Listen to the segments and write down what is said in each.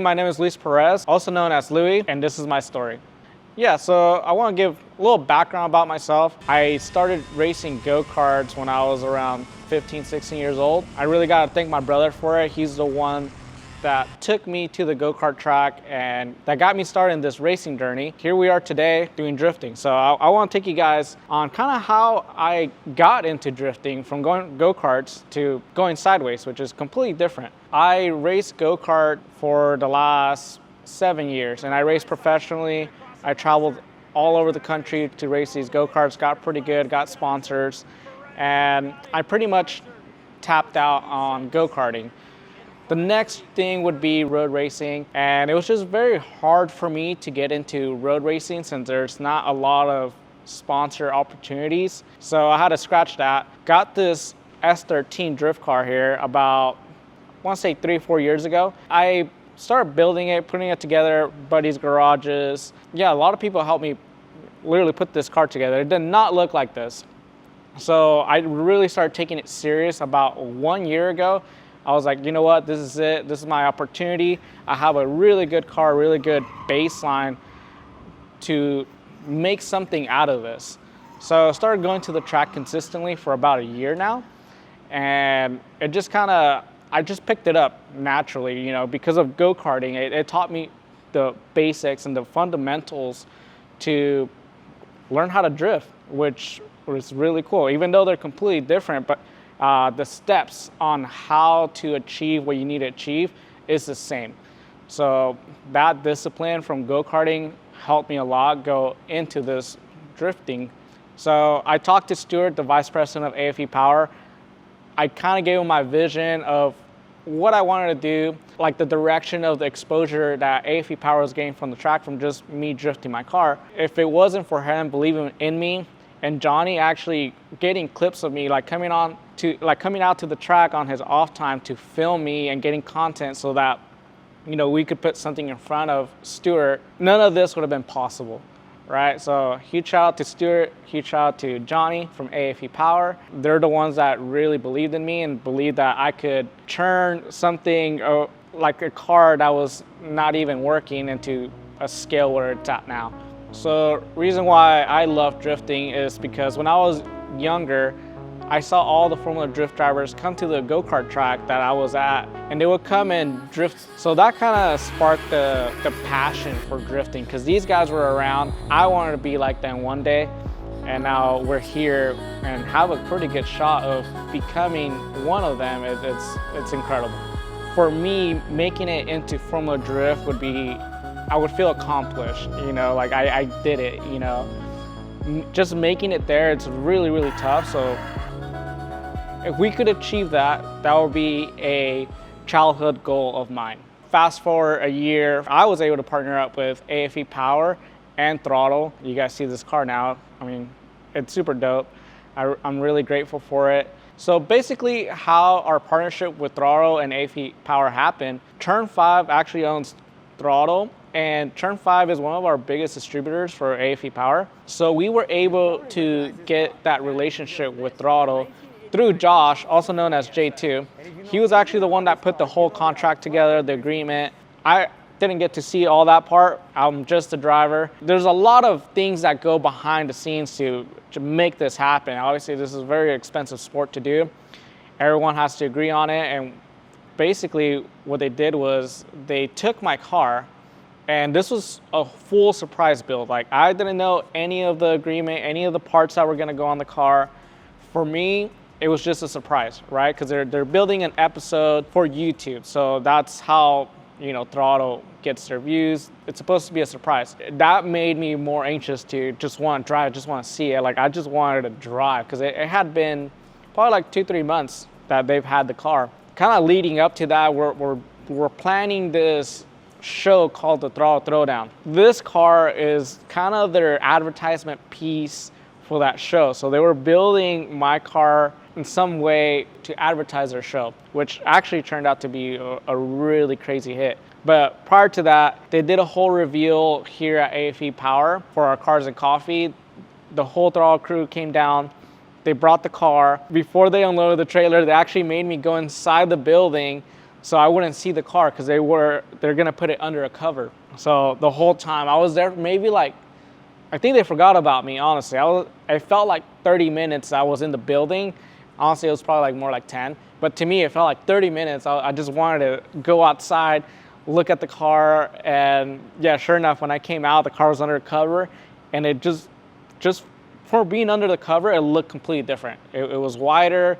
my name is Luis Perez, also known as Louis, and this is my story. Yeah, so I want to give a little background about myself. I started racing go-karts when I was around 15, 16 years old. I really got to thank my brother for it. He's the one that took me to the go-kart track and that got me started in this racing journey. Here we are today doing drifting. So I want to take you guys on kind of how I got into drifting from going go-karts to going sideways, which is completely different. I raced go-kart for the last 7 years and I raced professionally. I traveled all over the country to race these go-karts, got pretty good, got sponsors, and I pretty much tapped out on go-karting. The next thing would be road racing, and it was just very hard for me to get into road racing since there's not a lot of sponsor opportunities. So I had to scratch that. Got this S13 drift car here about, I want to say 3-4 years ago. I started building it, putting it together, buddies' garages. Yeah, a lot of people helped me literally put this car together. It did not look like this. So I really started taking it serious about 1 year ago. I was like, you know what, this is it. This is my opportunity. I have a really good car, really good baseline to make something out of this. So I started going to the track consistently for about a year now. And it just I just picked it up naturally, because of go-karting. It taught me the basics and the fundamentals to learn how to drift, which was really cool. Even though they're completely different, but the steps on how to achieve what you need to achieve is the same. So that discipline from go-karting helped me a lot go into this drifting. So I talked to Stuart, the vice president of aFe Power. I kind of gave him my vision of what I wanted to do, like the direction of the exposure that aFe Power was getting from the track from just me drifting my car. If it wasn't for him believing in me and Johnny actually getting clips of me, coming out to the track on his off time to film me and getting content so that, we could put something in front of Stuart, none of this would have been possible, right? So huge shout out to Stuart, huge shout out to Johnny from aFe Power. They're the ones that really believed in me and believed that I could turn something like a car that was not even working into a scale where it's at now. So reason why I love drifting is because when I was younger, I saw all the Formula Drift drivers come to the go-kart track that I was at, and they would come and drift. So that kind of sparked the passion for drifting, because these guys were around. I wanted to be like them one day, and now we're here and have a pretty good shot of becoming one of them. It's incredible. For me, making it into Formula Drift would be, I would feel accomplished, I did it, Just making it there, it's really, really tough. So if we could achieve that, that would be a childhood goal of mine. Fast forward a year, I was able to partner up with aFe Power and Throtl. You guys see this car now. I mean, it's super dope. I'm really grateful for it. So basically how our partnership with Throtl and aFe Power happened, Turn 5 actually owns Throtl, and Turn 5 is one of our biggest distributors for aFe Power. So we were able to get that relationship with Throtl through Josh, also known as J2. He was actually the one that put the whole contract together, the agreement. I didn't get to see all that part. I'm just a driver. There's a lot of things that go behind the scenes to make this happen. Obviously, this is a very expensive sport to do. Everyone has to agree on it, and basically what they did was they took my car, and this was a full surprise build. I didn't know any of the agreement, any of the parts that were gonna go on the car. For me, it was just a surprise, right? Because they're building an episode for YouTube. So that's how, Throtl gets their views. It's supposed to be a surprise. That made me more anxious to just want to drive, just want to see it. I just wanted to drive, because it had been probably 2-3 months that they've had the car. Kind of leading up to that, we're planning this show called the Throtl Throwdown. This car is kind of their advertisement piece for that show. So they were building my car in some way to advertise their show, which actually turned out to be a really crazy hit. But prior to that, they did a whole reveal here at aFe Power for our Cars and Coffee. The whole Throtl crew came down. They brought the car. Before they unloaded the trailer, they actually made me go inside the building so I wouldn't see the car because they're gonna put it under a cover. So the whole time I was there, maybe like, I think they forgot about me, honestly. I felt like 30 minutes I was in the building. Honestly, it was probably like more like 10. But to me, it felt like 30 minutes. I just wanted to go outside, look at the car, and yeah, sure enough, when I came out, the car was under cover, and it just for being under the cover, it looked completely different. It was wider,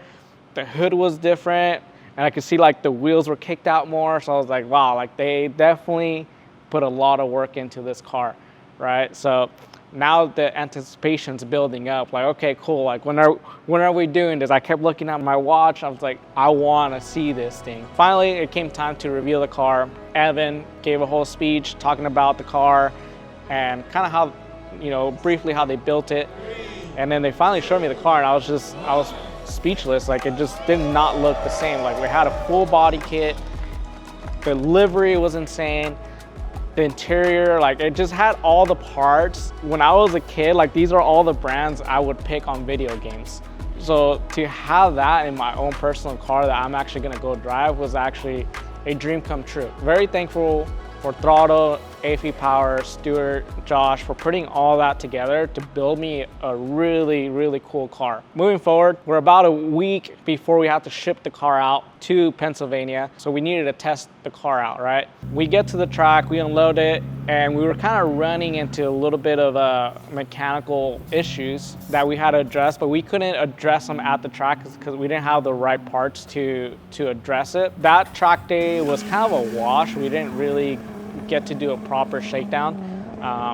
the hood was different, and I could see like the wheels were kicked out more. So I was like, wow, like they definitely put a lot of work into this car, right? So now the anticipation's building up, like, okay, cool, like when are we doing this? I kept looking at my watch. I was like, I want to see this thing. Finally, it came time to reveal the car. Evan gave a whole speech talking about the car and kind of how, you know, briefly how they built it. And then they finally showed me the car, and I was speechless. Like, it just did not look the same. Like, we had a full body kit. The livery was insane. The interior, like, it just had all the parts. When I was a kid, like, these are all the brands I would pick on video games. So to have that in my own personal car that I'm actually gonna go drive was actually a dream come true. Very thankful for Throtl, aFe Power, Stuart, Josh for putting all that together to build me a really, really cool car. Moving forward, we're about a week before we have to ship the car out to Pennsylvania. So we needed to test the car out, right? We get to the track, we unload it, and we were kind of running into a little bit of mechanical issues that we had to address, but we couldn't address them at the track because we didn't have the right parts to address it. That track day was kind of a wash. We didn't really get to do a proper shakedown.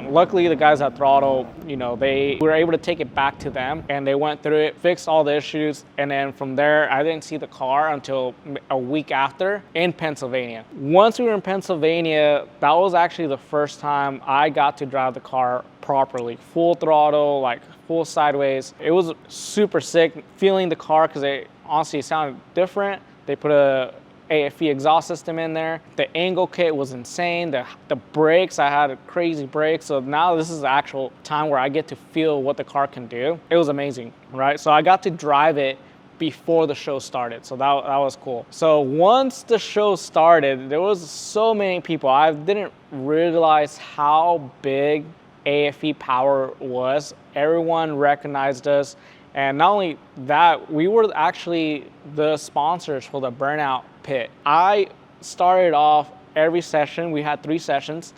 Luckily, the guys at Throtl, you know, we were able to take it back to them, and they went through it, fixed all the issues, and then from there, I didn't see the car until a week after in Pennsylvania. Once we were in Pennsylvania, that was actually the first time I got to drive the car properly, full throttle, like full sideways. It was super sick feeling the car because it honestly sounded different. They put a aFe exhaust system in there. The angle kit was insane. The brakes, I had crazy brakes. So now this is the actual time where I get to feel what the car can do. It was amazing, right? So I got to drive it before the show started. So that was cool. So once the show started, there was so many people. I didn't realize how big aFe Power was. Everyone recognized us. And not only that, we were actually the sponsors for the Burnout Pit. I started off every session. We had 3 sessions.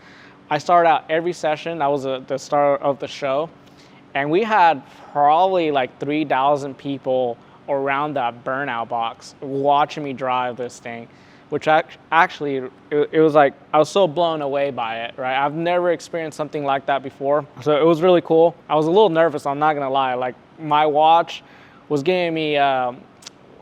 I started out every session. That was the start of the show. And we had probably like 3,000 people around that burnout box watching me drive this thing, which actually, it was like, I was so blown away by it, right? I've never experienced something like that before. So it was really cool. I was a little nervous, I'm not gonna lie. Like, my watch was giving me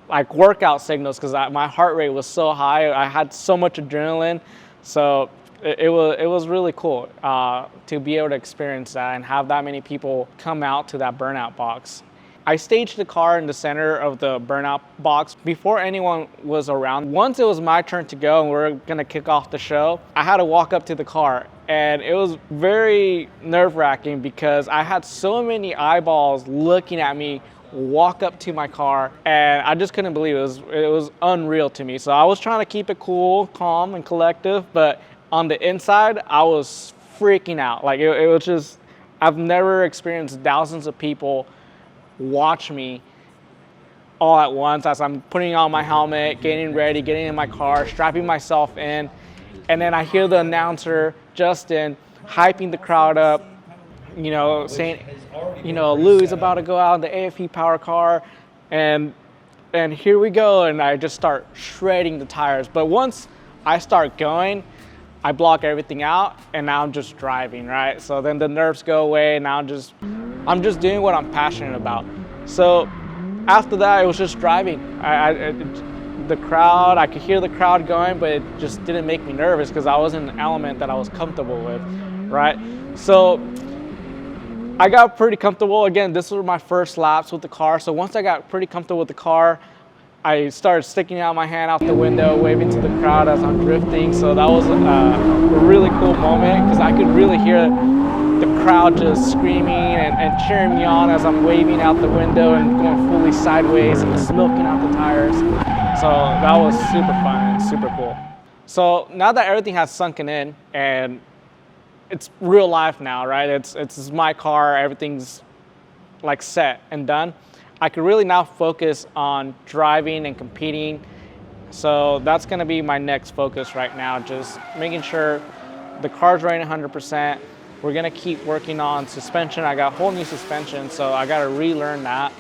like workout signals because my heart rate was so high. I had so much adrenaline. So it was really cool to be able to experience that and have that many people come out to that burnout box. I staged the car in the center of the burnout box before anyone was around. Once it was my turn to go and we were gonna kick off the show, I had to walk up to the car. And it was very nerve-wracking because I had so many eyeballs looking at me walk up to my car, and I just couldn't believe it. It was unreal to me. So I was trying to keep it cool, calm, and collective, but on the inside, I was freaking out. Like, it was just, I've never experienced thousands of people watch me all at once as I'm putting on my helmet, getting ready, getting in my car, strapping myself in. And then I hear the announcer, Justin, hyping the crowd up, you know, saying, you know, Louis about to go out in the aFe Power car, and here we go. And I just start shredding the tires. But once I start going, I block everything out, and now I'm just driving, right? So then the nerves go away, and now I'm just doing what I'm passionate about. So after that, it was just driving. The crowd, I could hear the crowd going, but it just didn't make me nervous because I was in an element that I was comfortable with, right? So I got pretty comfortable. Again, this was my first laps with the car. So once I got pretty comfortable with the car, I started sticking out my hand out the window, waving to the crowd as I'm drifting. So that was a really cool moment because I could really hear the crowd just screaming and cheering me on as I'm waving out the window and going fully sideways and smoking out the tires. So that was super fun. super cool. So now that everything has sunken in and it's real life now, right? It's my car, everything's like set and done. I could really now focus on driving and competing. So that's gonna be my next focus right now, just making sure the car's running 100%. We're gonna keep working on suspension. I got a whole new suspension, so I gotta relearn that.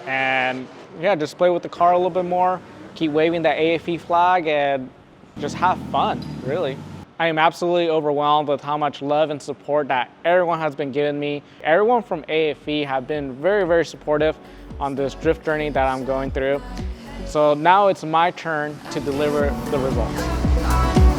And yeah, just play with the car a little bit more, keep waving that aFe flag, and just have fun, really. I am absolutely overwhelmed with how much love and support that everyone has been giving me. Everyone from aFe have been very, very supportive on this drift journey that I'm going through. So now it's my turn to deliver the results.